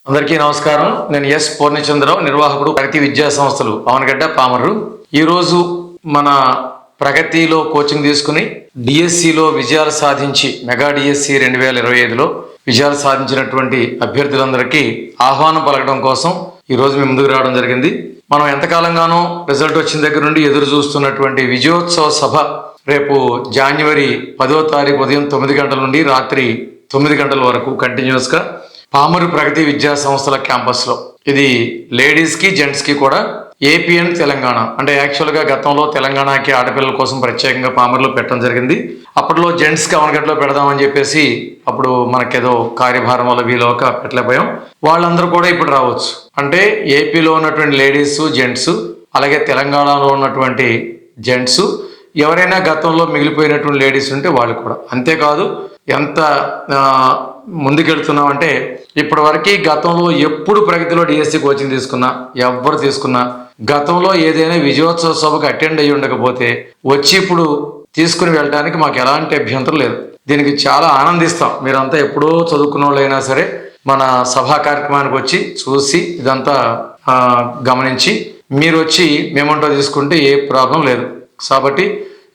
అందరికీ నమస్కారం. నేను ఎస్ పూర్ణచంద్రరావు, నిర్వాహకుడు ప్రగతి విద్యా సంస్థలు పవనగడ్డ పామర్రు. ఈరోజు మన ప్రగతిలో కోచింగ్ తీసుకుని డిఎస్సిలో విజయాలు సాధించి మెగా డిఎస్సి 2025లో విజయాలు సాధించినటువంటి అభ్యర్థులందరికీ ఆహ్వానం పలకడం కోసం ఈరోజు మేము ముందుకు రావడం జరిగింది. మనం ఎంతకాలంగానో రిజల్ట్ వచ్చిన దగ్గర నుండి ఎదురు చూస్తున్నటువంటి విజయోత్సవ సభ రేపు జనవరి 10వ తారీఖు ఉదయం 9 గంటల నుండి రాత్రి 9 గంటల వరకు కంటిన్యూస్గా పామరు ప్రగతి విద్యా సంస్థల క్యాంపస్లో, ఇది లేడీస్కి జెంట్స్కి కూడా ఏపీ అండ్ తెలంగాణ, అంటే యాక్చువల్గా గతంలో తెలంగాణకి ఆడపిల్లల కోసం ప్రత్యేకంగా పామర్లో పెట్టడం జరిగింది. అప్పట్లో జెంట్స్కి అవనగడ్డలో పెడదామని చెప్పేసి అప్పుడు మనకేదో కార్యభారం వల్ల వీలోక పెట్టలేకపోయాం. వాళ్ళందరూ కూడా ఇప్పుడు రావచ్చు. అంటే ఏపీలో ఉన్నటువంటి లేడీస్ జెంట్స్, అలాగే తెలంగాణలో ఉన్నటువంటి జెంట్స్, ఎవరైనా గతంలో మిగిలిపోయినటువంటి లేడీస్ ఉంటే వాళ్ళు కూడా. అంతేకాదు ఎంత ముందుకెళ్తున్నామంటే ఇప్పటి వరకు గతంలో ఎప్పుడు ప్రగతిలో డిఎస్సి కోచింగ్ తీసుకున్నా, ఎవరు తీసుకున్నా, గతంలో ఏదైనా విజయోత్సవ సభకు అటెండ్ అయ్యి ఉండకపోతే వచ్చి ఇప్పుడు తీసుకుని వెళ్ళడానికి మాకు ఎలాంటి అభ్యంతరం లేదు. దీనికి చాలా ఆనందిస్తాం. మీరంతా ఎప్పుడో చదువుకున్న వాళ్ళైనా సరే మన సభా కార్యక్రమానికి వచ్చి చూసి ఇదంతా గమనించి మీరు వచ్చి మేమంటో తీసుకుంటే ఏ ప్రాబ్లం లేదు. కాబట్టి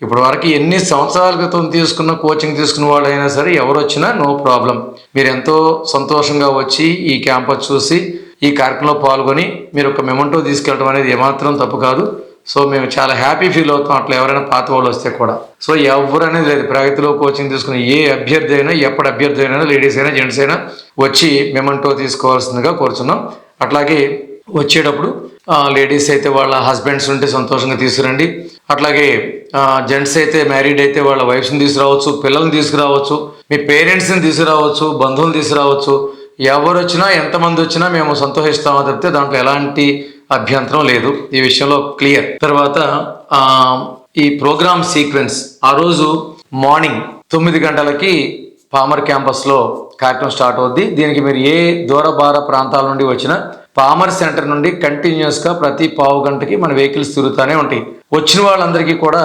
ఇప్పుడు వరకు ఎన్ని సంవత్సరాల క్రితం తీసుకున్న కోచింగ్ తీసుకున్న వాళ్ళైనా సరే ఎవరు వచ్చినా నో ప్రాబ్లం. మీరు ఎంతో సంతోషంగా వచ్చి ఈ క్యాంపస్ చూసి ఈ కార్యక్రమంలో పాల్గొని మీరు ఒక మెమంటో తీసుకెళ్ళడం అనేది ఏమాత్రం తప్పు కాదు. సో మేము చాలా హ్యాపీ ఫీల్ అవుతాం అట్లా ఎవరైనా పాత వాళ్ళు వస్తే కూడా. సో ఎవరు అనేది లేదు, ప్రగతిలో కోచింగ్ తీసుకుని ఏ అభ్యర్థి అయినా, ఎప్పటి అభ్యర్థి అయినా, లేడీస్ అయినా జెంట్స్ అయినా వచ్చి మెమంటో తీసుకోవాల్సిందిగా కోరుచున్నాం. అట్లాగే వచ్చేటప్పుడు లేడీస్ అయితే వాళ్ళ హస్బెండ్స్ ఉంటే సంతోషంగా తీసుకురండి. అట్లాగే జెంట్స్ అయితే మ్యారీడ్ అయితే వాళ్ళ వైఫ్స్ని తీసుకురావచ్చు, పిల్లల్ని తీసుకురావచ్చు, మీ పేరెంట్స్ని తీసుకురావచ్చు, బంధువులు తీసుకురావచ్చు. ఎవరు వచ్చినా ఎంతమంది వచ్చినా మేము సంతోషిస్తామో తప్పితే దాంట్లో ఎలాంటి అభ్యంతరం లేదు. ఈ విషయంలో క్లియర్. తర్వాత ఈ ప్రోగ్రామ్ సీక్వెన్స్ ఆ రోజు మార్నింగ్ 9 గంటలకి పామర్ క్యాంపస్లో కార్యక్రమం స్టార్ట్ అవుద్ది. దీనికి మీరు ఏ దూరభార ప్రాంతాల నుండి వచ్చినా పామర్ సెంటర్ నుండి కంటిన్యూస్గా ప్రతి పావు గంటకి మన వెహికల్స్ తిరుగుతూనే ఉంటాయి. వచ్చిన వాళ్ళందరికీ కూడా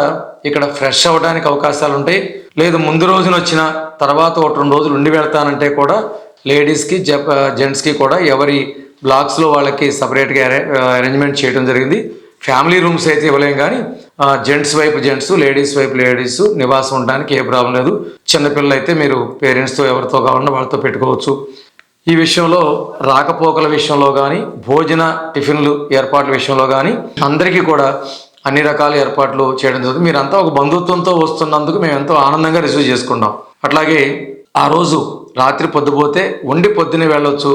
ఇక్కడ ఫ్రెష్ అవ్వడానికి అవకాశాలు ఉంటాయి. లేదు ముందు రోజున వచ్చిన తర్వాత 1-2 రోజులు ఉండి వెళ్తానంటే కూడా లేడీస్కి జెంట్స్కి కూడా ఎవరి బ్లాక్స్లో వాళ్ళకి సపరేట్గా అరేంజ్మెంట్ చేయడం జరిగింది. ఫ్యామిలీ రూమ్స్ అయితే ఇవ్వలేం, కానీ జెంట్స్ వైపు జెంట్స్, లేడీస్ వైపు లేడీస్ నివాసం ఉండడానికి ఏ ప్రాబ్లం లేదు. చిన్నపిల్లలు అయితే మీరు పేరెంట్స్తో ఎవరితో కావాలన్నా వాళ్ళతో పెట్టుకోవచ్చు. ఈ విషయంలో రాకపోకల విషయంలో కానీ, భోజన టిఫిన్లు ఏర్పాట్ల విషయంలో కానీ అందరికీ కూడా అన్ని రకాల ఏర్పాట్లు చేయడం జరుగుతుంది. మీరంతా ఒక బంధుత్వంతో వస్తున్నందుకు మేము ఎంతో ఆనందంగా రిసీవ్ చేసుకుంటాం. అట్లాగే ఆ రోజు రాత్రి పొద్దుపోతే ఉండి పొద్దునే వెళ్ళొచ్చు.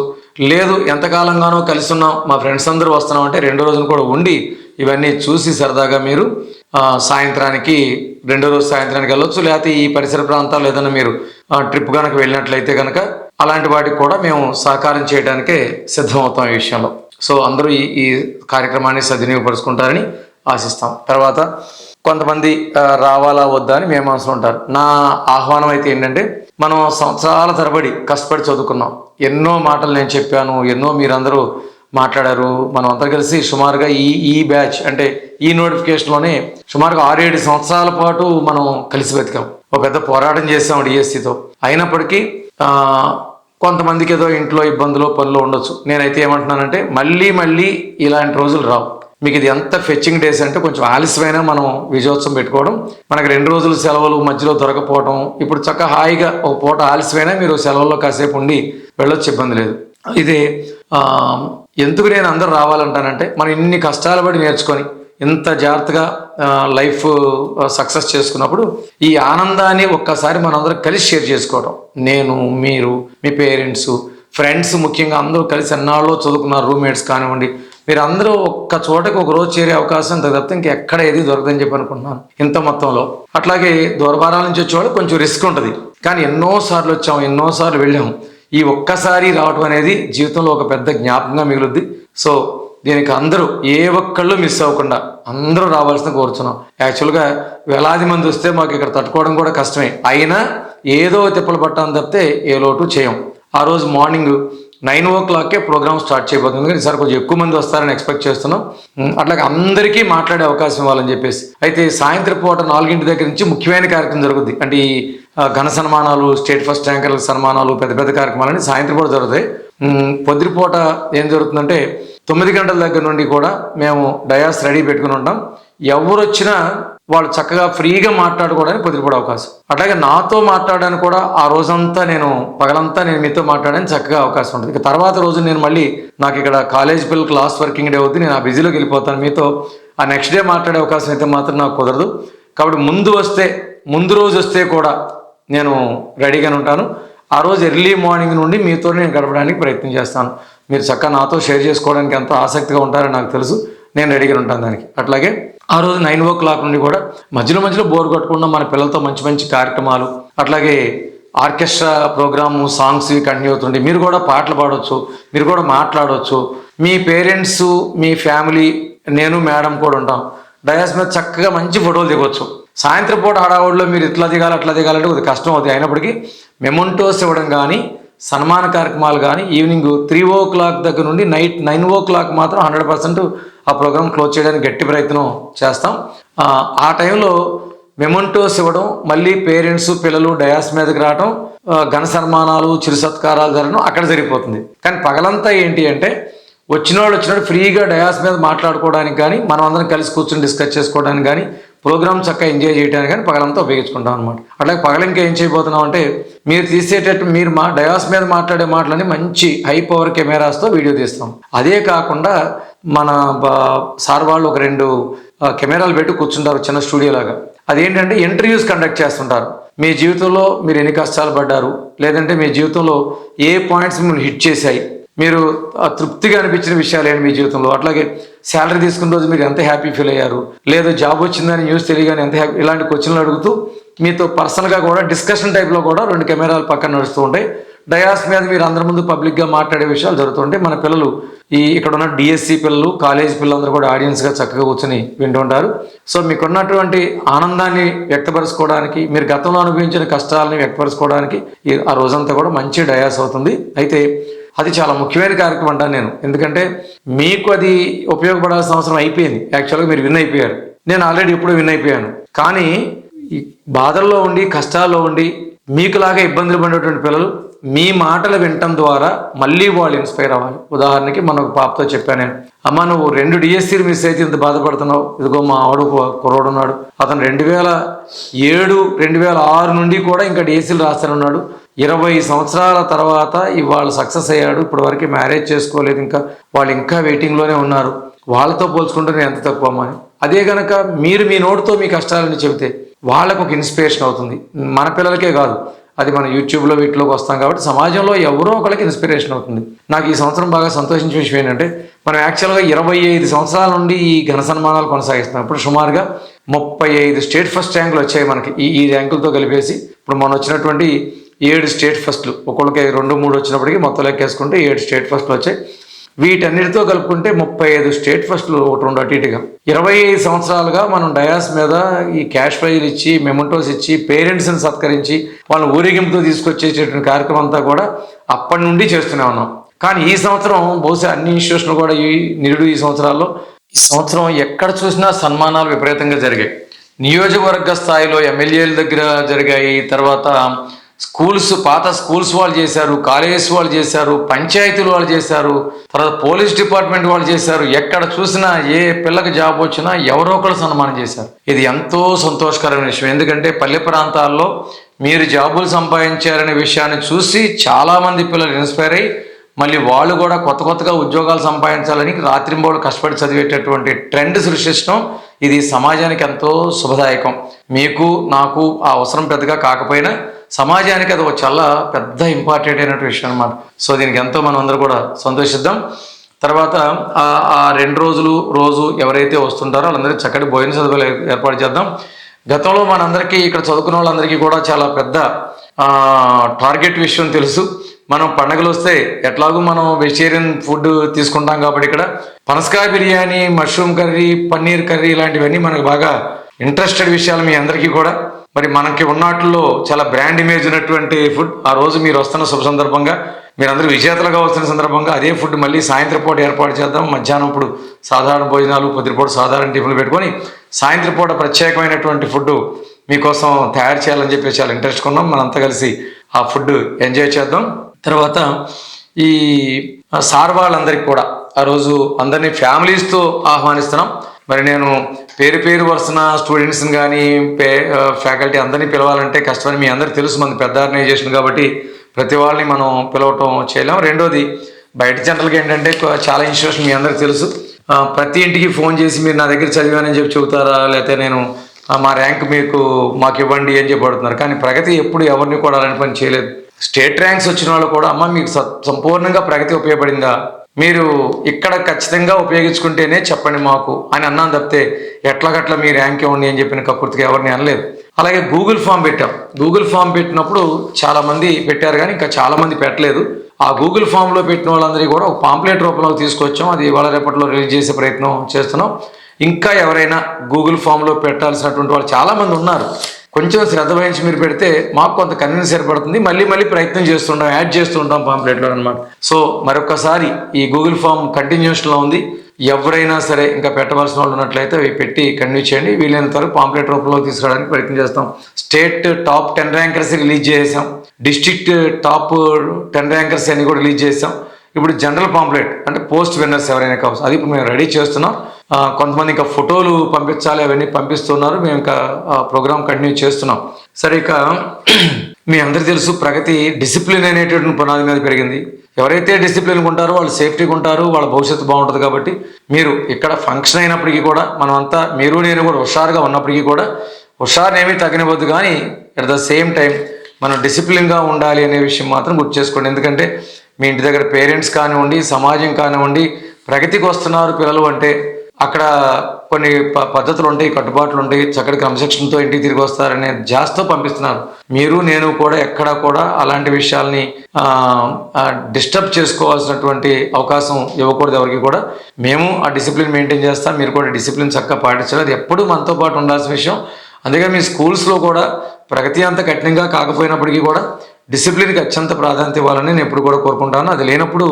లేదు ఎంతకాలంగానో కలిసి ఉన్నాం, మా ఫ్రెండ్స్ అందరూ వస్తున్నాం అంటే 2 రోజులు కూడా ఉండి ఇవన్నీ చూసి సరదాగా మీరు సాయంత్రానికి 2వ రోజు సాయంత్రానికి వెళ్ళొచ్చు. లేకపోతే ఈ పరిసర ప్రాంతాలు ఏదైనా మీరు ట్రిప్ కనుక వెళ్ళినట్లయితే కనుక అలాంటి వాటికి కూడా మేము సహకారం చేయడానికే సిద్ధమవుతాం ఈ విషయంలో. సో అందరూ ఈ కార్యక్రమాన్ని సద్వినియోగపరుచుకుంటారని ఆశిస్తాం. తర్వాత కొంతమంది రావాలా వద్దా అని మేము మనసులో ఉంటారు. నా ఆహ్వానం అయితే ఏంటంటే, మనం సంవత్సరాల తరబడి కష్టపడి చదువుకున్నాం. ఎన్నో మాటలు నేను చెప్పాను, ఎన్నో మీరందరూ మాట్లాడారు. మనం అంతా కలిసి సుమారుగా ఈ బ్యాచ్ అంటే ఈ నోటిఫికేషన్లోనే సుమారుగా 6-7 సంవత్సరాల పాటు మనం కలిసి బతికాం. ఒక పెద్ద పోరాటం చేసాం డిఎస్సితో. అయినప్పటికీ కొంతమందికి ఏదో ఇంట్లో ఇబ్బందులు పనులు ఉండొచ్చు. నేనైతే ఏమంటున్నానంటే మళ్ళీ ఇలాంటి రోజులు రావు. మీకు ఇది ఎంత ఫెచ్చింగ్ డేస్ అంటే కొంచెం ఆలస్యమైనా మనం విజయోత్సవం పెట్టుకోవడం, మనకు 2 రోజులు సెలవులు మధ్యలో దొరకపోవడం, ఇప్పుడు చక్కగా హాయిగా ఒక పూట ఆలస్యమైనా మీరు సెలవుల్లో కాసేపు ఉండి వెళ్ళొచ్చు, ఇబ్బంది లేదు. ఇది ఎందుకు నేను అందరూ రావాలంటానంటే, మనం ఇన్ని కష్టాలు పడి నేర్చుకొని ఇంత జాగ్రత్తగా లైఫ్ సక్సెస్ చేసుకున్నప్పుడు ఈ ఆనందాన్ని ఒక్కసారి మనందరం కలిసి షేర్ చేసుకోవడం. నేను, మీరు, మీ పేరెంట్స్, ఫ్రెండ్స్, ముఖ్యంగా అందరూ కలిసి ఎన్నాళ్ళలో చదువుకున్న రూమ్మేట్స్ కానివ్వండి, మీరు అందరూ ఒక్క చోటకి ఒక రోజు చేరే అవకాశం తప్పితే ఇంకెక్కడ ఏది దొరకదని చెప్పి అనుకుంటున్నాను ఇంత మొత్తంలో. అట్లాగే దూరభారాల నుంచి వచ్చేవాళ్ళు కొంచెం రిస్క్ ఉంటుంది, కానీ ఎన్నోసార్లు వచ్చాము, ఎన్నోసార్లు వెళ్ళాము. ఈ ఒక్కసారి రావడం అనేది జీవితంలో ఒక పెద్ద జ్ఞాపకంగా మిగులుద్ది. సో దీనికి అందరూ ఏ ఒక్కళ్ళు మిస్ అవ్వకుండా అందరూ రావాల్సిన కోరుతున్నాం. యాక్చువల్గా వేలాది మంది వస్తే మాకు ఇక్కడ తట్టుకోవడం కూడా కష్టమే, అయినా ఏదో తిప్పలు పట్టాలని తప్పితే ఏ లోటు చేయం. ఆ రోజు మార్నింగ్ 9 o'clockకే ప్రోగ్రామ్ స్టార్ట్ చేయబోతుంది. కానీ ఈసారి కొంచెం ఎక్కువ మంది వస్తారని ఎక్స్పెక్ట్ చేస్తున్నాం. అట్లాగే అందరికీ మాట్లాడే అవకాశం ఇవ్వాలని చెప్పేసి. అయితే సాయంత్రం పూట 4 దగ్గర నుంచి ముఖ్యమైన కార్యక్రమం జరుగుద్ది. అంటే ఈ ఘన సన్మానాలు, స్టేట్ ఫస్ట్ ర్యాంకర్ల సన్మానాలు, పెద్ద పెద్ద కార్యక్రమాలని సాయంత్రం పూట జరుగుతాయి. పొద్దుపూట ఏం జరుగుతుందంటే 9 గంటల దగ్గర నుండి కూడా మేము డయాస్ రెడీ పెట్టుకుని ఉంటాం. ఎవరు వచ్చినా వాళ్ళు చక్కగా ఫ్రీగా మాట్లాడుకోవడానికి పొద్దుపూట అవకాశం. అట్లాగే నాతో మాట్లాడడానికి కూడా ఆ రోజంతా పగలంతా నేను మీతో మాట్లాడడానికి చక్కగా అవకాశం ఉంటుంది. ఇక తర్వాత రోజు నేను మళ్ళీ నాకు ఇక్కడ కాలేజ్ పిల్లలు క్లాస్ వర్కింగ్ డే అవుతుంది, నేను ఆ బిజీలోకి వెళ్ళిపోతాను. మీతో ఆ నెక్స్ట్ డే మాట్లాడే అవకాశం అయితే మాత్రం నాకు కుదరదు. కాబట్టి ముందు రోజు వస్తే కూడా నేను రెడీగానే ఉంటాను. ఆ రోజు ఎర్లీ మార్నింగ్ నుండి మీతో నేను గడపడానికి ప్రయత్నం చేస్తాను. మీరు చక్కగా నాతో షేర్ చేసుకోవడానికి ఎంతో ఆసక్తిగా ఉంటారని నాకు తెలుసు. నేను రెడీగా ఉంటాను దానికి. అట్లాగే ఆ రోజు 9 o'clock నుండి కూడా మధ్యలో బోర్ కొట్టకుండా మన పిల్లలతో మంచి కార్యక్రమాలు, అట్లాగే ఆర్కెస్ట్రా ప్రోగ్రాము, సాంగ్స్ కంటిన్యూ అవుతుండే. మీరు కూడా పాటలు పాడవచ్చు, మీరు కూడా మాట్లాడవచ్చు. మీ పేరెంట్స్, మీ ఫ్యామిలీ, నేను మేడం కూడా ఉంటాం. డయాస్ మీద చక్కగా మంచి ఫోటోలు దిగవచ్చు. సాయంత్రం పూట హడావుడిలో మీరు ఇట్లా దిగాలి అట్లా దిగాలంటే కొద్దిగా కష్టం అవుతుంది. అయినప్పటికీ మెమొంటోస్ ఇవ్వడం కానీ, సన్మాన కార్యక్రమాలు కానీ ఈవినింగ్ 3 o'clock దగ్గర నుండి నైట్ 9 o'clock మాత్రం 100% ఆ ప్రోగ్రామ్ క్లోజ్ చేయడానికి గట్టి ప్రయత్నం చేస్తాం. ఆ టైంలో మెమొంటోస్ ఇవ్వడం, మళ్ళీ పేరెంట్స్ పిల్లలు డయాస్ మీదకి రావడం, ఘన సన్మానాలు, చిరు సత్కారాలు జరగడం అక్కడ జరిగిపోతుంది. కానీ పగలంతా ఏంటి అంటే వచ్చినప్పుడు ఫ్రీగా డయాస్ మీద మాట్లాడుకోవడానికి కానీ, మనం అందరం కలిసి కూర్చొని డిస్కస్ చేసుకోవడానికి కానీ, ప్రోగ్రామ్ చక్కగా ఎంజాయ్ చేయడానికి కానీ పగలంతా ఉపయోగించుకుంటాం అనమాట. అట్లాగే పగలు ఇంకా ఏం చేయబోతున్నాం అంటే మీరు మా డయాస్ మీద మాట్లాడే మాటలని మంచి హై పవర్ కెమెరాస్తో వీడియో తీస్తాం. అదే కాకుండా మన సార్ వాళ్ళు ఒక 2 కెమెరాలు పెట్టి కూర్చుంటారు చిన్న స్టూడియో లాగా. అదేంటంటే ఇంటర్వ్యూస్ కండక్ట్ చేస్తుంటారు. మీ జీవితంలో మీరు ఎన్ని కష్టాలు పడ్డారు, లేదంటే మీ జీవితంలో ఏ పాయింట్స్ మిమ్మల్ని హిట్ చేశాయి, మీరు తృప్తిగా అనిపించిన విషయాలు ఏంటి మీ జీవితంలో, అట్లాగే శాలరీ తీసుకున్న రోజు మీరు ఎంత హ్యాపీ ఫీల్ అయ్యారు, లేదు జాబ్ వచ్చిందని న్యూస్ తెలియగానే ఎంత హ్యాపీ, ఇలాంటి క్వశ్చన్లు అడుగుతూ మీతో పర్సనల్గా కూడా డిస్కషన్ టైప్లో కూడా 2 కెమెరాలు పక్కన నడుస్తూ ఉంటాయి. డయాస్ మీద మీరు అందరి ముందు పబ్లిక్గా మాట్లాడే విషయాలు జరుగుతుంటాయి. మన పిల్లలు ఇక్కడ ఉన్న డిఎస్సి పిల్లలు, కాలేజ్ పిల్లలందరూ కూడా ఆడియన్స్గా చక్కగా కూర్చొని వింటుంటారు. సో మీకున్నటువంటి ఆనందాన్ని వ్యక్తపరచుకోవడానికి, మీరు గతంలో అనుభవించిన కష్టాలని వ్యక్తపరచుకోవడానికి ఆ రోజంతా కూడా మంచి డయాస్ అవుతుంది. అయితే అది చాలా ముఖ్యమైన కార్యక్రమం అంటాను నేను. ఎందుకంటే మీకు అది ఉపయోగపడాల్సిన అవసరం అయిపోయింది. యాక్చువల్గా మీరు విన్ అయిపోయారు, నేను ఆల్రెడీ ఎప్పుడూ విన్ అయిపోయాను. కానీ ఈ బాధల్లో ఉండి, కష్టాల్లో ఉండి, మీకులాగా ఇబ్బందులు పడినటువంటి పిల్లలు మీ మాటలు వినటం ద్వారా మళ్ళీ వాళ్ళు ఇన్స్పైర్ అవ్వాలి. ఉదాహరణకి మన ఒక పాపతో చెప్పాను నేను, అమ్మ నువ్వు 2 డిఎస్సీలు మిస్ అయితే ఇంత బాధపడుతున్నావు, ఇదిగో మా ఆవిడ కుర్రోడు ఉన్నాడు, అతను 2007, 2006 నుండి కూడా ఇంకా డిఎస్సీలు రాస్తానున్నాడు. 20 సంవత్సరాల తర్వాత ఇవాళ సక్సెస్ అయ్యాడు. ఇప్పటి వరకు మ్యారేజ్ చేసుకోలేదు, ఇంకా వాళ్ళు ఇంకా వెయిటింగ్లోనే ఉన్నారు. వాళ్ళతో పోల్చుకుంటే నేను ఎంత తక్కువ అమ్మా అని. అదే కనుక మీరు మీ నోటితో మీ కష్టాలని చెబితే వాళ్ళకు ఒక ఇన్స్పిరేషన్ అవుతుంది. మన పిల్లలకే కాదు, అది మన యూట్యూబ్లో వీటిలోకి వస్తాం కాబట్టి సమాజంలో ఎవరో ఒకరికి ఇన్స్పిరేషన్ అవుతుంది. నాకు ఈ సంవత్సరం బాగా సంతోషించిన విషయం ఏంటంటే మనం యాక్చువల్గా 25 సంవత్సరాల నుండి ఈ ఘన సన్మానాలు కొనసాగిస్తున్నాం. ఇప్పుడు సుమారుగా 35 స్టేట్ ఫస్ట్ ర్యాంకులు వచ్చాయి మనకి. ఈ ర్యాంకులతో కలిపేసి ఇప్పుడు మనం వచ్చినటువంటి 7 స్టేట్ ఫస్ట్లు, ఒక్కొక్కరికి 2, 3 వచ్చినప్పటికీ మొత్తం లెక్కేసుకుంటే 7 స్టేట్ ఫస్ట్లు వచ్చాయి. వీటన్నిటితో కలుపుకుంటే 35 స్టేట్ ఫస్ట్లు, 1-2 అటు ఇటుగా. 25 సంవత్సరాలుగా మనం డయాస్ మీద ఈ క్యాష్ ప్రైజ్లు ఇచ్చి, మెమొంటోస్ ఇచ్చి, పేరెంట్స్ని సత్కరించి వాళ్ళని ఊరేగింపుతో తీసుకొచ్చేటటువంటి కార్యక్రమం అంతా కూడా అప్పటి నుండి చేస్తూనే ఉన్నాం. కానీ ఈ సంవత్సరం బహుశా అన్ని ఇన్స్టిట్యూషన్లు కూడా ఈ సంవత్సరం ఎక్కడ చూసినా సన్మానాలు విపరీతంగా జరిగాయి. నియోజకవర్గ స్థాయిలో ఎమ్మెల్యేల దగ్గర జరిగాయి, తర్వాత పాత స్కూల్స్ వాళ్ళు చేశారు, కాలేజెస్ వాళ్ళు చేశారు, పంచాయతీలు వాళ్ళు చేశారు, తర్వాత పోలీస్ డిపార్ట్మెంట్ వాళ్ళు చేశారు. ఎక్కడ చూసినా ఏ పిల్లకి జాబ్ వచ్చినా ఎవరో ఒకరు సన్మానం చేశారు. ఇది ఎంతో సంతోషకరమైన విషయం. ఎందుకంటే పల్లె ప్రాంతాల్లో మీరు జాబులు సంపాదించారనే విషయాన్ని చూసి చాలామంది పిల్లలు ఇన్స్పైర్ అయ్యి మళ్ళీ వాళ్ళు కూడా కొత్తగా ఉద్యోగాలు సంపాదించాలని రాత్రింబోళ్ళు కష్టపడి చదివేటటువంటి ట్రెండ్ సృష్టించడం ఇది సమాజానికి ఎంతో శుభదాయకం. మీకు నాకు ఆ అవసరం పెద్దగా కాకపోయినా సమాజానికి అది ఒక చాలా పెద్ద ఇంపార్టెంట్ అయినటువంటి విషయం అనమాట. సో దీనికి ఎంతో మనం అందరూ కూడా సంతోషిద్దాం. తర్వాత ఆ 2 రోజు ఎవరైతే వస్తుంటారో వాళ్ళందరికీ చక్కటి భోజన సదుపాయాలు ఏర్పాటు చేద్దాం. గతంలో మనందరికీ ఇక్కడ చదువుకున్న వాళ్ళందరికీ కూడా చాలా పెద్ద టార్గెట్ విషయం తెలుసు. మనం పండగలు వస్తే ఎట్లాగూ మనం వెజిటేరియన్ ఫుడ్ తీసుకుంటాం కాబట్టి ఇక్కడ పనసకాయ biryani, mushroom curry, paneer curry ఇలాంటివన్నీ మనకు బాగా ఇంట్రెస్టెడ్ విషయాలు మీ అందరికీ కూడా. మరి మనకి ఉన్నట్లో చాలా బ్రాండ్ ఇమేజ్ ఉన్నటువంటి ఫుడ్ ఆ రోజు మీరు వస్తున్న శుభ సందర్భంగా, మీరందరూ విజేతలుగా వస్తున్న సందర్భంగా అదే ఫుడ్ మళ్ళీ సాయంత్రం పూట ఏర్పాటు చేద్దాం. మధ్యాహ్నం ఇప్పుడు సాధారణ భోజనాలు, పొద్దుపూట సాధారణ టిఫిన్లు పెట్టుకొని సాయంత్రం పూట ప్రత్యేకమైనటువంటి ఫుడ్ మీకోసం తయారు చేయాలని చెప్పి చాలా ఇంట్రెస్ట్ కొన్నాం. మనంతా కలిసి ఆ ఫుడ్ ఎంజాయ్ చేద్దాం. తర్వాత ఈ సార్ వాళ్ళందరికీ కూడా ఆ రోజు అందరినీ ఫ్యామిలీస్తో ఆహ్వానిస్తున్నాం. మరి నేను పేరు పేరు వరుసన స్టూడెంట్స్ని కానీ ఫ్యాకల్టీ అందరినీ పిలవాలంటే కష్టమని మీ అందరికీ తెలుసు, మన పెద్ద ఆర్గనైజేషన్ కాబట్టి ప్రతి వాళ్ళని మనం పిలవటం చేయలేం. రెండోది బయట జనరల్గా ఏంటంటే చాలా ఇన్స్టిట్యూషన్ మీ అందరికీ తెలుసు, ప్రతి ఇంటికి ఫోన్ చేసి మీరు నా దగ్గర చదివానని చెప్పి చెబుతారా, లేకపోతే నేను మా ర్యాంక్ మాకు ఇవ్వండి అని చెప్పి అడుగుతున్నారు. కానీ ప్రగతి ఎప్పుడు ఎవరిని కూడా అలాంటి పని చేయలేదు. స్టేట్ ర్యాంక్స్ వచ్చిన వాళ్ళు కూడా అమ్మ మీకు సంపూర్ణంగా ప్రగతి ఉపయోగపడిందా, మీరు ఇక్కడ ఖచ్చితంగా ఉపయోగించుకుంటేనే చెప్పండి మాకు అని అన్నాను తప్పితే ఎట్లాగట్లా మీ ర్యాంక్ ఇవ్వండి అని చెప్పిన కక్కుర్తిగా ఎవరిని అనలేదు. అలాగే గూగుల్ ఫామ్ పెట్టాం. గూగుల్ ఫామ్ పెట్టినప్పుడు చాలామంది పెట్టారు కానీ ఇంకా చాలామంది పెట్టలేదు. ఆ గూగుల్ ఫామ్లో పెట్టిన వాళ్ళందరికీ కూడా ఒక పాంప్లెట్ రూపంలో తీసుకొచ్చాం. అది ఇవాళ రేపట్లో రిలీజ్ చేసే ప్రయత్నం చేస్తున్నాం. ఇంకా ఎవరైనా గూగుల్ ఫామ్లో పెట్టాల్సినటువంటి వాళ్ళు చాలామంది ఉన్నారు. కొంచెం శ్రద్ధ వహించి మీరు పెడితే మాకు కొంత కన్వీనియన్స్ ఏర్పడుతుంది. మళ్ళీ ప్రయత్నం చేస్తుంటాం, యాడ్ చేస్తుంటాం పాంప్లెట్లో అనమాట. సో మరొకసారి ఈ గూగుల్ ఫామ్ కంటిన్యూషన్లో ఉంది. ఎవరైనా సరే ఇంకా పెట్టవలసిన వాళ్ళు ఉన్నట్లయితే అవి పెట్టి కంటిన్యూ చేయండి. వీలైనంత వరకు పాంప్లెట్ రూపంలో తీసుకురావడానికి ప్రయత్నం చేస్తాం. స్టేట్ టాప్ 10 ర్యాంకర్స్ రిలీజ్ చేసాం. డిస్ట్రిక్ట్ టాప్ 10 ర్యాంకర్స్ అన్ని కూడా రిలీజ్ చేసాం. ఇప్పుడు జనరల్ పాంప్లెట్ అంటే పోస్ట్ విన్నర్స్ ఎవరైనా కావచ్చు, అది ఇప్పుడు మేము రెడీ చేస్తున్నాం. కొంతమంది ఇంకా ఫోటోలు పంపించాలి, అవన్నీ పంపిస్తున్నారు. మేము ఇంకా ప్రోగ్రామ్ కంటిన్యూ చేస్తున్నాం. సరే, ఇక మీ అందరికీ తెలుసు ప్రగతి డిసిప్లిన్ అనేటువంటి పునాది మీద పెరిగింది. ఎవరైతే డిసిప్లిన్గా ఉంటారో వాళ్ళు సేఫ్టీగా ఉంటారు, వాళ్ళ భవిష్యత్తు బాగుంటుంది. కాబట్టి మీరు ఇక్కడ ఫంక్షన్ అయినప్పటికీ కూడా మనమంతా మీరు నేను కూడా హుషారుగా ఉన్నప్పటికీ కూడా హుషారునేమీ తగ్గనివ్వద్దు, కానీ అట్ ద సేమ్ టైం మనం డిసిప్లిన్గా ఉండాలి అనే విషయం మాత్రం గుర్తు చేసుకోండి. ఎందుకంటే మీ ఇంటి దగ్గర పేరెంట్స్ కానివ్వండి, సమాజం కానివ్వండి, ప్రగతికి వస్తున్నారు పిల్లలు అంటే అక్కడ కొన్ని పద్ధతులు ఉంటాయి, కట్టుబాట్లు ఉంటాయి, చక్కటి క్రమశిక్షణతో ఇంటికి తిరిగి వస్తారనే జాస్తో పంపిస్తున్నారు. మీరు నేను కూడా ఎక్కడా కూడా అలాంటి విషయాల్ని డిస్టర్బ్ చేసుకోవాల్సినటువంటి అవకాశం ఇవ్వకూడదు ఎవరికి కూడా. మేము ఆ డిసిప్లిన్ మెయింటైన్ చేస్తాం, మీరు కూడా డిసిప్లిన్ చక్కగా పాటించాలి. అది ఎప్పుడూ మనతో పాటు ఉండాల్సిన విషయం. అందుకే మీ స్కూల్స్లో కూడా ప్రగతి అంత కఠినంగా కాకపోయినప్పటికీ కూడా డిసిప్లిన్కి అత్యంత ప్రాధాన్యత ఇవ్వాలని నేను ఎప్పుడు కూడా కోరుకుంటాను. అది లేనప్పుడు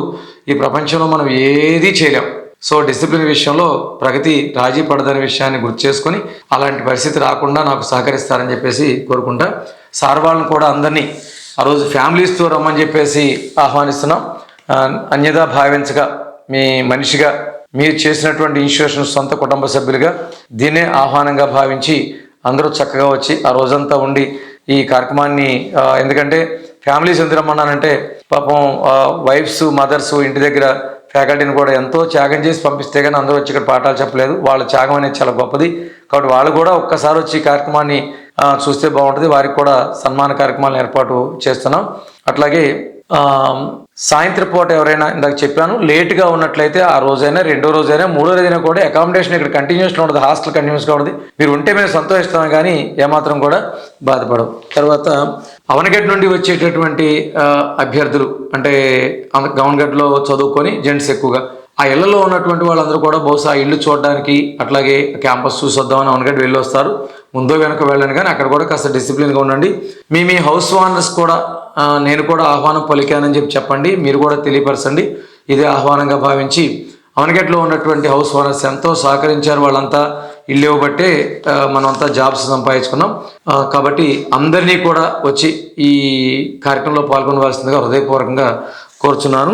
ఈ ప్రపంచంలో మనం ఏదీ చేయలేం. సో డిసిప్లిన్ విషయంలో ప్రగతి రాజీ పడదనే విషయాన్ని గుర్తు చేసుకొని అలాంటి పరిస్థితి రాకుండా నాకు సహకరిస్తారని చెప్పేసి కోరుకుంటా. సార్ వాళ్ళని కూడా అందరినీ ఆ రోజు ఫ్యామిలీస్తో రమ్మని చెప్పేసి ఆహ్వానిస్తున్నాం. అన్యదా భావించగా మీ మనిషిగా మీరు చేసినటువంటి ఇన్స్టిట్యూషన్ సొంత కుటుంబ సభ్యులుగా దీన్నే ఆహ్వానంగా భావించి అందరూ చక్కగా వచ్చి ఆ రోజంతా ఉండి ఈ కార్యక్రమాన్ని, ఎందుకంటే ఫ్యామిలీస్ ఎందుకు రమ్మన్నానంటే పాపం వైఫ్స్ మదర్స్ ఇంటి దగ్గర ఫ్యాకల్టీని కూడా ఎంతో త్యాగం చేసి పంపిస్తే కానీ అందరూ వచ్చి ఇక్కడ పాఠాలు చెప్పలేదు. వాళ్ళ త్యాగం అనేది చాలా గొప్పది. కాబట్టి వాళ్ళు కూడా ఒక్కసారి వచ్చి ఈ కార్యక్రమాన్ని చూస్తే బాగుంటుంది. వారికి కూడా సన్మాన కార్యక్రమాలను ఏర్పాటు చేస్తున్నాం. అట్లాగే సాయంత్రం పూట ఎవరైనా ఇందాక చెప్పాను లేట్గా ఉన్నట్లయితే ఆ రోజైనా రెండో రోజైనా మూడో రోజైనా కూడా అకామిడేషన్ ఇక్కడ కంటిన్యూస్గా ఉంటుంది, హాస్టల్ కంటిన్యూస్గా ఉంటుంది. మీరు ఉంటే మేము సంతోషిస్తాం కానీ ఏమాత్రం కూడా బాధపడవు. తర్వాత అవనగడ్డ నుండి వచ్చేటటువంటి అభ్యర్థులు అంటే గవన్గడ్లో చదువుకొని జెంట్స్ ఎక్కువగా ఆ ఇళ్లలో ఉన్నటువంటి వాళ్ళందరూ కూడా బహుశా ఇల్లు చూడడానికి అట్లాగే క్యాంపస్ చూసి వద్దామని అవనగడ్డ వెళ్ళి వస్తారు. ముందో వెనక వెళ్ళండి, కానీ అక్కడ కూడా కాస్త డిసిప్లిన్గా ఉండండి. మీ హౌస్ ఓనర్స్ కూడా నేను కూడా ఆహ్వానం పలికానని చెప్పండి, మీరు కూడా తెలియపరచండి. ఇదే ఆహ్వానంగా భావించి అవనగడ్డలో ఉన్నటువంటి హౌస్ ఓనర్స్ ఎంతో సహకరించారు. వాళ్ళంతా ఇల్లు ఇవ్వబట్టే మనమంతా జాబ్స్ సంపాదించుకున్నాం. కాబట్టి అందరినీ కూడా వచ్చి ఈ కార్యక్రమంలో పాల్గొనవలసిందిగా హృదయపూర్వకంగా కోరుచున్నాను.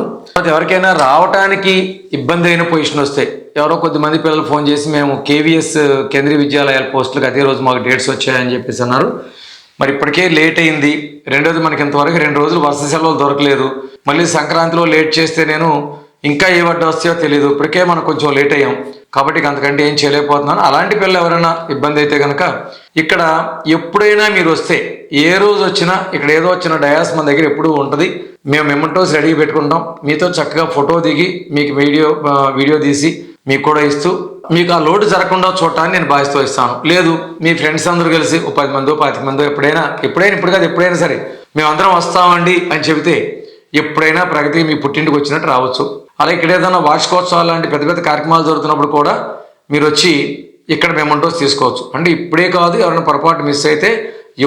ఎవరికైనా రావడానికి ఇబ్బంది అయిన పొజిషన్ వస్తే ఎవరో కొద్దిమంది పిల్లలు ఫోన్ చేసి మేము KVS కేంద్రీయ విద్యాలయాల పోస్టులకు అదే రోజు మాకు డేట్స్ వచ్చాయని చెప్పేసి అన్నారు. మరి ఇప్పటికే లేట్ అయింది. రెండోది మనకి ఇంతవరకు 2 రోజులు వరుస సెలవులు దొరకలేదు. మళ్ళీ సంక్రాంతిలో లేట్ చేస్తే నేను ఇంకా ఏ వడ్డ వస్తాయో తెలియదు. ఇప్పటికే మనం కొంచెం లేట్ అయ్యాం కాబట్టి అంతకంటే ఏం చేయలేకపోతున్నాను. అలాంటి పిల్లలు ఎవరైనా ఇబ్బంది అయితే కనుక ఇక్కడ ఎప్పుడైనా మీరు వస్తే ఏ రోజు వచ్చినా ఇక్కడ ఏదో వచ్చిన డయాస్ మన దగ్గర ఎప్పుడూ ఉంటుంది. మేము మెమెంటోస్ రెడీ పెట్టుకుంటాం. మీతో చక్కగా ఫోటో దిగి మీకు వీడియో తీసి మీకు కూడా ఇస్తూ మీకు ఆ లోటు జరగకుండా చూడటాన్ని నేను బాధ్యత ఇస్తాను. లేదు మీ ఫ్రెండ్స్ అందరూ కలిసి 10 మందో 25 మందో ఎప్పుడైనా ఇప్పుడు కాదు ఎప్పుడైనా సరే మేమందరం వస్తామండి అని చెబితే ఎప్పుడైనా ప్రగతి మీ పుట్టింటికి వచ్చినట్టు రావచ్చు. అలా ఇక్కడ ఏదైనా వార్షికోత్సవాలు లాంటి పెద్ద పెద్ద కార్యక్రమాలు జరుగుతున్నప్పుడు కూడా మీరు వచ్చి ఇక్కడ మెమెంటోస్ తీసుకోవచ్చు. అంటే ఇప్పుడే కాదు, ఎవరైనా పొరపాటు మిస్ అయితే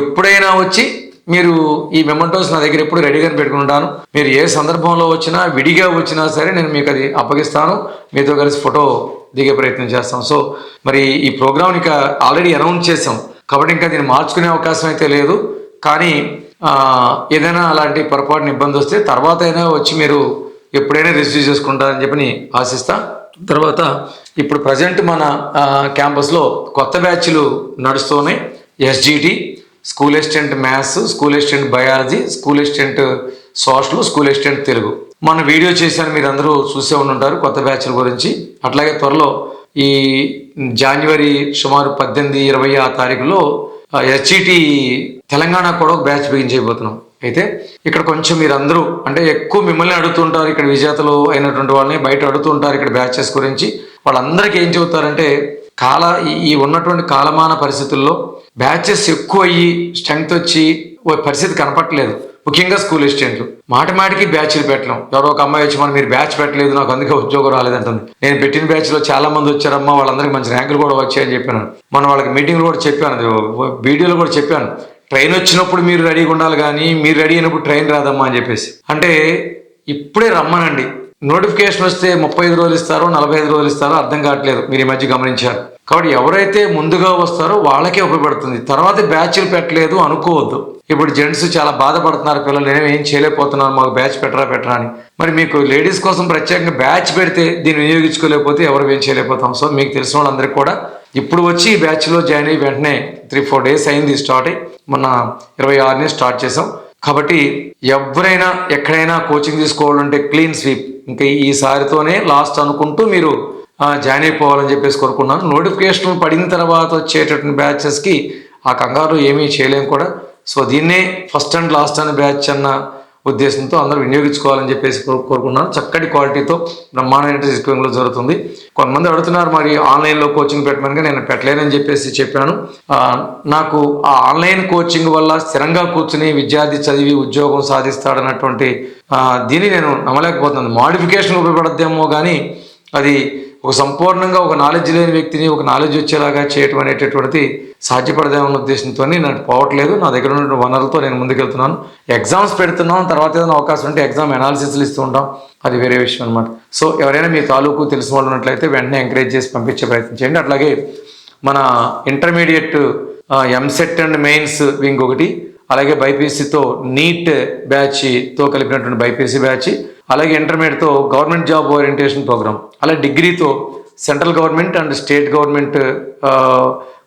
ఎప్పుడైనా వచ్చి మీరు ఈ మెమెంటోస్ నా దగ్గర ఎప్పుడు రెడీగా పెట్టుకుంటాను. మీరు ఏ సందర్భంలో వచ్చినా విడిగా వచ్చినా సరే నేను మీకు అది అప్పగిస్తాను. మీతో కలిసి ఫోటో దిగే ప్రయత్నం చేస్తాం. సో మరి ఈ ప్రోగ్రామ్ ఇంకా ఆల్రెడీ అనౌన్స్ చేసాం కాబట్టి ఇంకా దీన్ని మార్చుకునే అవకాశం అయితే లేదు. కానీ ఏదైనా అలాంటి పొరపాటున ఇబ్బంది వస్తే తర్వాత అయినా వచ్చి మీరు ఎప్పుడైనా రిసీవ్ చేసుకుంటారని చెప్పి ఆశిస్తా. తర్వాత ఇప్పుడు ప్రజెంట్ మన క్యాంపస్లో కొత్త బ్యాచ్లు నడుస్తున్నాయి. SGT, school assistant maths, school assistant biology, school assistant social, school assistant Telugu. మన వీడియో చేశాను, మీరు అందరూ చూసే ఉంటారు కొత్త బ్యాచ్ల గురించి. అట్లాగే త్వరలో ఈ జనవరి సుమారు 18-20 ఆ తారీఖులో హెచ్ఈటి తెలంగాణ కూడా ఒక బ్యాచ్ బిగిన్ చేయబోతున్నాం. అయితే ఇక్కడ కొంచెం మీరు అందరూ అంటే ఎక్కువ మిమ్మల్ని అడుగుతుంటారు, ఇక్కడ విజేతలు అయినటువంటి వాళ్ళని బయట అడుగుతుంటారు ఇక్కడ బ్యాచెస్ గురించి. వాళ్ళందరికీ ఏం చెబుతారంటే ఈ ఉన్నటువంటి కాలమాన పరిస్థితుల్లో బ్యాచెస్ ఎక్కువ అయ్యి స్ట్రెంగ్త్ వచ్చి పరిస్థితి కనపట్లేదు. ముఖ్యంగా స్కూల్ అసిస్టెంట్లు మాటికి బ్యాచ్లు పెట్టడం. ఎవరో ఒక అమ్మాయి వచ్చి మీరు బ్యాచ్ పెట్టలేదు, నాకు అందుకే ఉద్యోగం రాలేదంటుంది. నేను పెట్టిన బ్యాచ్లో చాలా మంది వచ్చారమ్మా, వాళ్ళందరికీ మంచి ర్యాంకులు కూడా వచ్చాయని చెప్పాను. మనం వాళ్ళకి మీటింగ్లు కూడా చెప్పాను, వీడియోలో కూడా చెప్పాను. ట్రైన్ వచ్చినప్పుడు మీరు రెడీగా ఉండాలి, కానీ మీరు రెడీ అయినప్పుడు ట్రైన్ రాదమ్మా అని చెప్పేసి. అంటే ఇప్పుడే రమ్మనండి. నోటిఫికేషన్ వస్తే 35 రోజులు ఇస్తారో 45 రోజులు ఇస్తారో అర్థం కావట్లేదు, మీరు ఈ మధ్య గమనించారు. కాబట్టి ఎవరైతే ముందుగా వస్తారో వాళ్ళకే ఉపయోగపడుతుంది. తర్వాత బ్యాచ్లు పెట్టలేదు అనుకోవద్దు. ఇప్పుడు జెంట్స్ చాలా బాధపడుతున్నారు, పిల్లలు నేనేం చేయలేకపోతున్నాను, మాకు బ్యాచ్ పెట్టరా అని. మరి మీకు లేడీస్ కోసం ప్రత్యేకంగా బ్యాచ్ పెడితే దీన్ని వినియోగించుకోలేకపోతే ఎవరు ఏం చేయలేకపోతాం. సో మీకు తెలిసిన వాళ్ళందరికీ కూడా ఇప్పుడు వచ్చి ఈ బ్యాచ్లో జాయిన్ అయ్యి వెంటనే 3-4 డేస్ అయింది స్టార్ట్ అయ్యి, మొన్న 26ని స్టార్ట్ చేసాం. కాబట్టి ఎవరైనా ఎక్కడైనా కోచింగ్ తీసుకోవాలంటే క్లీన్ స్వీప్, ఇంకా ఈసారితోనే లాస్ట్ అనుకుంటూ మీరు జాయిన్ అయిపోవాలని చెప్పేసి కోరుకున్నాను. నోటిఫికేషన్ పడిన తర్వాత వచ్చేటటువంటి బ్యాచెస్కి ఆ కంగారు ఏమీ చేయలేము కూడా. సో దీన్నే ఫస్ట్ అండ్ లాస్ట్ అనే బ్యాచ్ అన్న ఉద్దేశంతో అందరూ వినియోగించుకోవాలని చెప్పేసి కోరుకున్నాను. చక్కటి క్వాలిటీతో బ్రహ్మాండమైన సిస్టంలో జరుగుతుంది. కొంతమంది అడుగుతున్నారు మరి ఆన్లైన్లో కోచింగ్ పెట్టమని, నేను పెట్టలేనని చెప్పేసి చెప్పాను. నాకు ఆ ఆన్లైన్ కోచింగ్ వల్ల స్థిరంగా కూర్చుని విద్యార్థి చదివి ఉద్యోగం సాధిస్తాడన్నటువంటి దీన్ని నేను నమ్మలేకపోతున్నాను. మోడిఫికేషన్ ఉపయోగపడద్దేమో కానీ అది ఒక సంపూర్ణంగా ఒక నాలెడ్జ్ లేని వ్యక్తిని ఒక నాలెడ్జ్ వచ్చేలాగా చేయటం అనేటటువంటిది సాధ్యపడదేమన్న ఉద్దేశంతో నాకు పోవట్లేదు. నా దగ్గర ఉన్న వనరులతో నేను ముందుకెళ్తున్నాను. ఎగ్జామ్స్ పెడుతున్నాం, తర్వాత ఏదైనా అవకాశం ఉంటే ఎగ్జామ్ అనాలిసిస్లు ఇస్తూ ఉంటాం, అది వేరే విషయం అనమాట. సో ఎవరైనా మీ తాలూకు తెలిసిన వాళ్ళు ఉన్నట్లయితే వెంటనే ఎంకరేజ్ చేసి పంపించే ప్రయత్నం చేయండి. అట్లాగే మన intermediate EAMCET and mains wing ఒకటి, అలాగే బైపీసీతో నీట్ బ్యాచ్తో కలిపినటువంటి బైపీసీ బ్యాచ్, అలాగే ఇంటర్మీడియట్తో గవర్నమెంట్ జాబ్ ఓరియంటేషన్ ప్రోగ్రామ్, అలాగే డిగ్రీతో central government and state government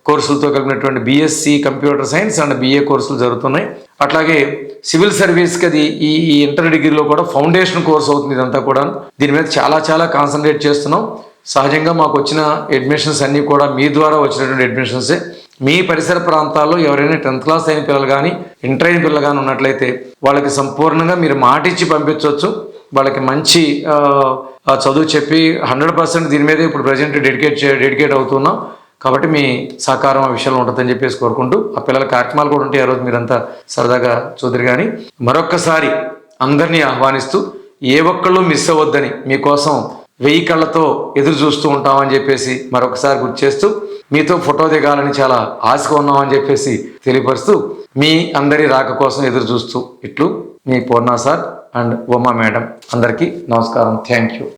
కోర్సులతో కలిపినటువంటి BSc computer science and BA కోర్సులు జరుగుతున్నాయి. అట్లాగే సివిల్ సర్వీస్కి అది ఈ ఇంటర్ డిగ్రీలో కూడా ఫౌండేషన్ కోర్స్ అవుతుంది. ఇదంతా కూడా దీని మీద చాలా కాన్సన్ట్రేట్ చేస్తున్నాం. సహజంగా మాకు వచ్చిన అడ్మిషన్స్ అన్నీ కూడా మీ ద్వారా వచ్చినటువంటి అడ్మిషన్సే. మీ పరిసర ప్రాంతాల్లో ఎవరైనా 10th క్లాస్ అయిన పిల్లలు కానీ ఇంటర్ అయిన పిల్లలు కానీ ఉన్నట్లయితే వాళ్ళకి సంపూర్ణంగా మీరు మాటిచ్చి పంపించవచ్చు. వాళ్ళకి మంచి చదువు చెప్పి 100% దీని మీద ఇప్పుడు ప్రజెంట్ డెడికేట్ అవుతున్నాం. కాబట్టి మీ సహకారం ఆ విషయంలో ఉంటుందని చెప్పేసి కోరుకుంటూ, ఆ పిల్లల కార్యక్రమాలు కూడా ఉంటాయి. ఆ రోజు మీరంతా సరదాగా చూద్దరు. కానీ మరొక్కసారి అందరినీ ఆహ్వానిస్తూ ఏ ఒక్కళ్ళు మిస్ అవ్వద్దని మీకోసం 1000 కళ్ళతో ఎదురు చూస్తూ ఉంటామని చెప్పేసి మరొకసారి గుర్తు చేస్తూ, మీతో ఫోటో దిగాలని చాలా ఆశగా ఉన్నామని చెప్పేసి తెలియపరుస్తూ, మీ అందరి రాక కోసం ఎదురు చూస్తూ ఇట్లు మీ పూర్ణ సార్ అండ్ ఉమా మేడం. అందరికీ నమస్కారం. Thank you.